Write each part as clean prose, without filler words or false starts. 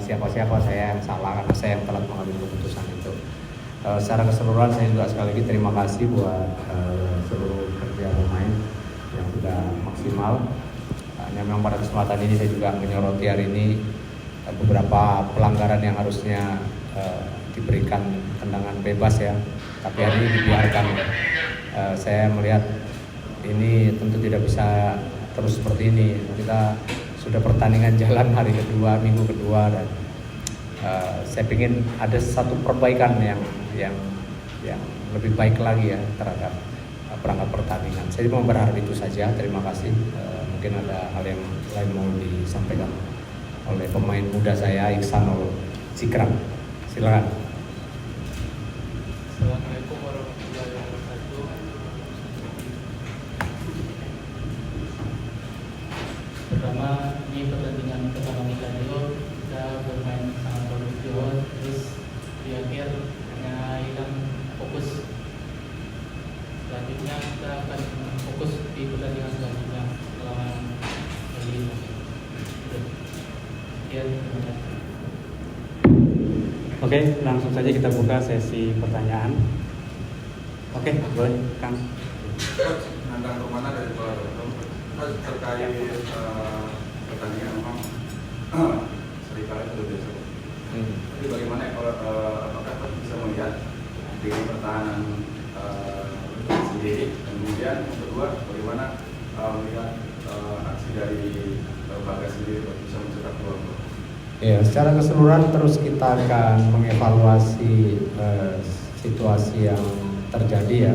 siapa-siapa, saya yang salah karena saya yang telat mengambil keputusan itu. Secara keseluruhan saya juga sekali lagi terima kasih buat seluruh kerja pemain yang sudah maksimal. Hanya memang pada kesempatan ini saya juga menyoroti hari ini beberapa pelanggaran yang harusnya diberikan tendangan bebas ya, tapi hari ini dibiarkan. Saya melihat ini tentu tidak bisa terus seperti ini. Kita sudah pertandingan jalan hari kedua, minggu kedua, dan saya ingin ada satu perbaikan yang lebih baik lagi ya terhadap perangkat pertandingan. Saya cuma berharap itu saja. Terima kasih. Mungkin ada hal yang lain mau disampaikan oleh pemain muda saya, Iksanul Cikran. Silakan. Assalamualaikum warahmatullahi wabarakatuh. Pertama, ini pertandingan pertama kita dulu, kita bermain sangat bagus di awal, terus di akhir hanya hilang fokus. Selanjutnya kita akan fokus di pertandingan selanjutnya selama kali ini. Terima kasih. Oke, langsung saja kita buka sesi pertanyaan. Oke, boleh, Kang. Coach, Nandang Romana dari Kuala terkait pertandingan memang seringkali itu biasa. Jadi bagaimana kalau apakah Coach bisa melihat dengan pertahanan sendiri, dan kemudian yang kedua bagaimana melihat aksi dari Bagas sendiri bisa mencetak gol? Ya, secara keseluruhan terus kita akan mengevaluasi situasi yang terjadi ya.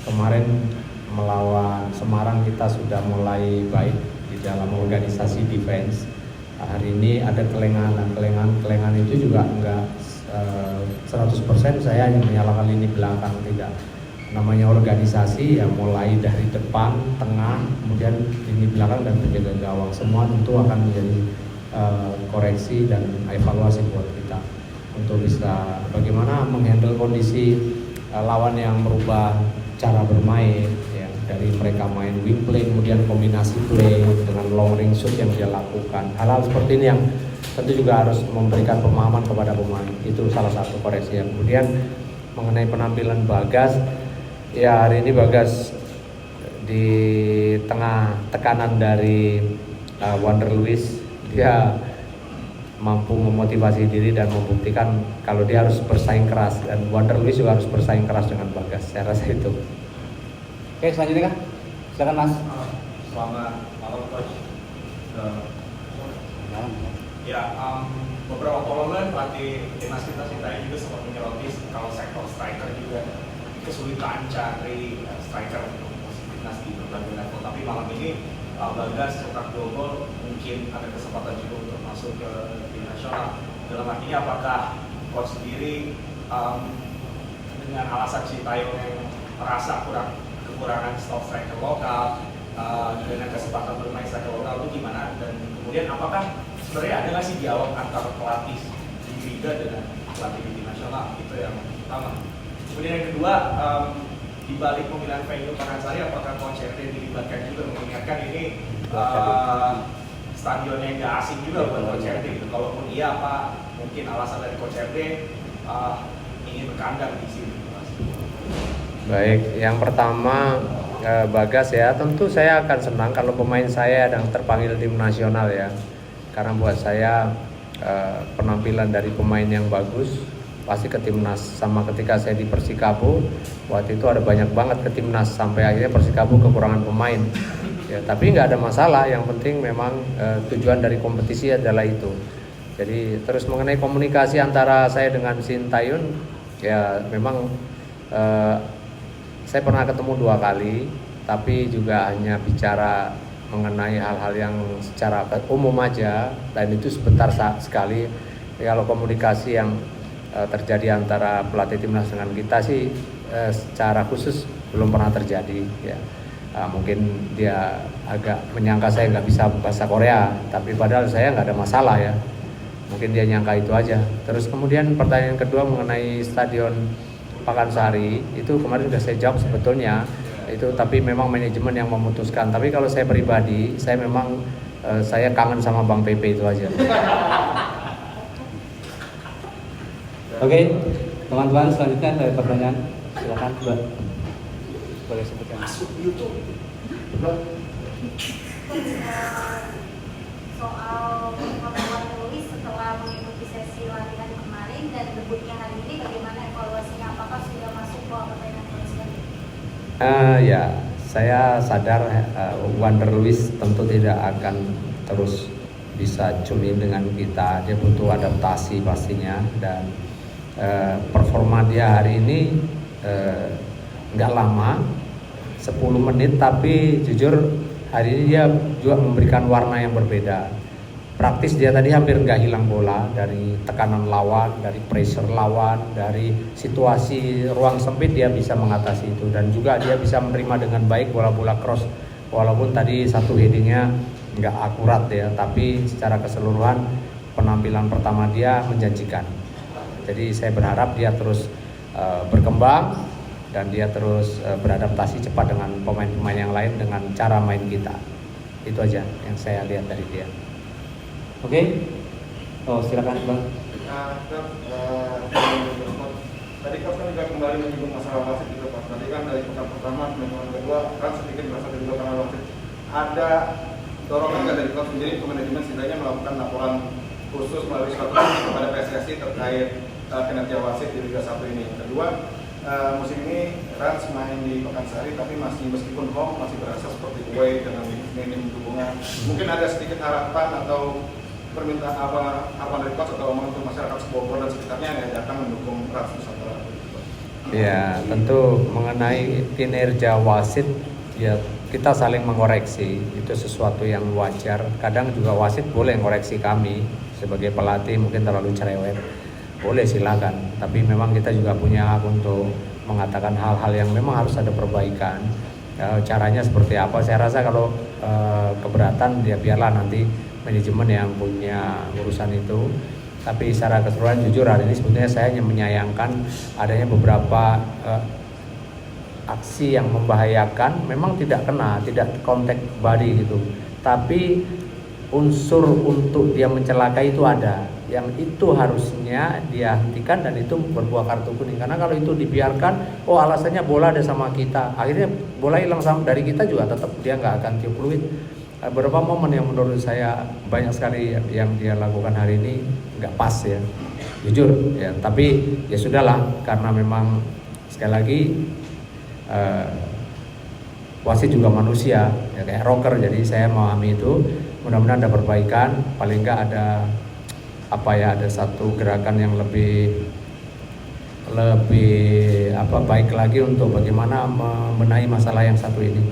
Kemarin melawan Semarang kita sudah mulai baik di dalam organisasi defense. Hari ini ada kelengahan itu juga enggak 100% saya hanya menyalahkan lini belakang, tidak. Namanya organisasi ya, mulai dari depan, tengah, kemudian lini belakang dan penjaga gawang, semua tentu akan menjadi koreksi dan evaluasi buat kita untuk bisa bagaimana menghandle kondisi lawan yang merubah cara bermain ya, dari mereka main wing play kemudian kombinasi play dengan long range shoot yang dia lakukan. Hal-hal seperti ini yang tentu juga harus memberikan pemahaman kepada pemain, itu salah satu koreksi. Yang kemudian mengenai penampilan Bagas ya, hari ini Bagas di tengah tekanan dari Wander Luiz, dia mampu memotivasi diri dan membuktikan kalau dia harus bersaing keras, dan Wander Luiz juga harus bersaing keras dengan Bagas. Saya rasa itu. Oke, selanjutnya Kang. Silakan Mas. Selamat malam Coach. Ya, beberapa waktu lalu pelatih timnas kita Sintayong juga sempat menyoroti kalau sektor striker juga kesulitan cari striker untuk timnas di berbagai level. Tapi malam ini Bagas cetak 2 gol, mungkin ada kesempatan juga untuk masuk ke tim nasional. Dalam artinya apakah coach sendiri dengan alasan Sintayong yang merasa kekurangan stok striker lokal dengan kesempatan bermain striker lokal itu gimana? Dan kemudian apakah sebenarnya ada nggak sih dialog antara pelatih di liga dengan pelatih di tim nasional? Itu yang pertama. Kemudian yang kedua, di balik pemilihan venue Pakansari, apakah Coach RD dilibatkan juga, mengingatkan ini stadionnya nggak asing juga buat Coach RD gitu. Kalaupun iya, apa mungkin alasan dari Coach RD ingin berkandang di sini? Baik, yang pertama Bagas ya, tentu saya akan senang kalau pemain saya yang terpanggil tim nasional ya, karena buat saya penampilan dari pemain yang bagus pasti ke timnas. Sama ketika saya di Persikabo, waktu itu ada banyak banget ke timnas sampai akhirnya Persikabo kekurangan pemain ya, tapi nggak ada masalah, yang penting memang tujuan dari kompetisi adalah itu. Jadi terus mengenai komunikasi antara saya dengan Sintayong ya, memang saya pernah ketemu 2 kali, tapi juga hanya bicara mengenai hal-hal yang secara umum aja, dan itu sebentar sekali. Kalau komunikasi yang terjadi antara pelatih timnas dengan kita sih secara khusus belum pernah terjadi ya. Mungkin dia agak menyangka saya nggak bisa bahasa Korea, tapi padahal saya nggak ada masalah ya. Mungkin dia nyangka itu aja. Terus kemudian pertanyaan kedua mengenai Stadion Pakansari, itu kemarin sudah saya jawab sebetulnya itu, tapi memang manajemen yang memutuskan. Tapi kalau saya pribadi, saya memang saya kangen sama Bang Pepe itu aja. Oke, teman-teman selanjutnya ada pertanyaan, silakan Mbak. Boleh sebutkan. Masuk YouTube. Soal pertemuan Luis setelah mengikuti sesi latihan kemarin dan debutnya hari ini, bagaimana evaluasinya? Apakah sudah masuk ke pertandingan selanjutnya? Ya, saya sadar Wander Luis tentu tidak akan terus bisa tune in dengan kita. Dia butuh adaptasi pastinya, dan performa dia hari ini nggak lama, 10 menit, tapi jujur hari ini dia juga memberikan warna yang berbeda. Praktis dia tadi hampir nggak hilang bola dari tekanan lawan, dari pressure lawan, dari situasi ruang sempit dia bisa mengatasi itu, dan juga dia bisa menerima dengan baik bola-bola cross, walaupun tadi satu headingnya nggak akurat ya, tapi secara keseluruhan penampilan pertama dia menjanjikan. Jadi saya berharap dia terus berkembang dan dia terus beradaptasi cepat dengan pemain-pemain yang lain dengan cara main kita. Itu aja yang saya lihat dari dia. Oke. Oh, silakan Bang. Tadi kan juga kembali menyinggung masalah wasit juga Pak. Tadi kan dari pekan pertama, minggu kedua kan sedikit merasa juga karena wasit. Ada dorongan nggak dari klub sendiri ke manajemen setidaknya melakukan laporan khusus melalui suatu kepada PSSI terkait kinerja wasit di Liga 1 ini. Kedua, musim ini Rans main di Pekansari tapi masih meskipun home masih berasa seperti away dengan minim dukungan. Mungkin ada sedikit harapan atau permintaan apa dari coach atau omongan untuk masyarakat Bogor dan sekitarnya yang datang mendukung Rans Nusantara. Ya, tentu mengenai kinerja wasit ya kita saling mengoreksi, itu sesuatu yang wajar. Kadang juga wasit boleh mengoreksi kami sebagai pelatih mungkin terlalu cerewet. Boleh silakan, tapi memang kita juga punya hak untuk mengatakan hal-hal yang memang harus ada perbaikan. Caranya seperti apa? Saya rasa kalau keberatan ya biarlah nanti manajemen yang punya urusan itu. Tapi secara keseluruhan jujur hari ini sebetulnya saya hanya menyayangkan adanya beberapa aksi yang membahayakan. Memang tidak kena, tidak contact body gitu, tapi unsur untuk dia mencelakai itu ada, yang itu harusnya dia hentikan dan itu berbuah kartu kuning. Karena kalau itu dibiarkan, oh alasannya bola ada sama kita, akhirnya bola hilang sama dari kita juga tetap dia nggak akan tiup fluid. Beberapa momen yang menurut saya banyak sekali yang dia lakukan hari ini nggak pas ya, jujur ya. Tapi ya sudahlah, karena memang sekali lagi wasit juga manusia ya, kayak rocker, jadi saya memahami itu. Mudah-mudahan ada perbaikan, paling nggak ada ada satu gerakan yang lebih baik lagi untuk bagaimana membenahi masalah yang satu ini.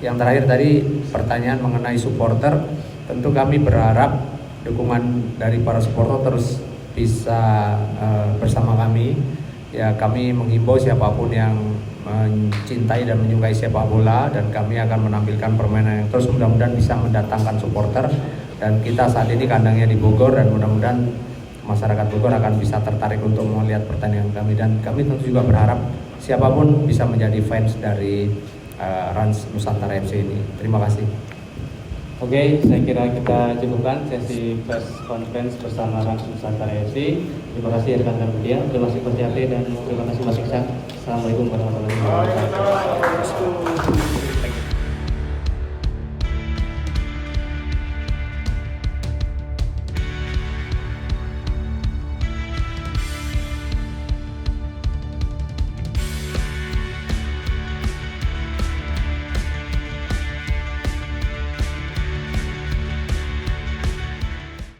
Yang terakhir tadi pertanyaan mengenai supporter, tentu kami berharap dukungan dari para supporter terus bisa bersama kami. Ya, kami menghimbau siapapun yang mencintai dan menyukai sepak bola, dan kami akan menampilkan permainan yang terus mudah-mudahan bisa mendatangkan supporter. Dan kita saat ini kandangnya di Bogor, dan mudah-mudahan masyarakat Bogor akan bisa tertarik untuk melihat pertandingan kami, dan kami tentu juga berharap siapapun bisa menjadi fans dari Rans Nusantara FC ini. Terima kasih. Oke, saya kira kita cukupkan sesi press conference bersama Rans Nusantara FC. Terima kasih rekan-rekan media, terima kasih Coach Yate, dan terima kasih Mas Iksan. Assalamualaikum warahmatullahi wabarakatuh.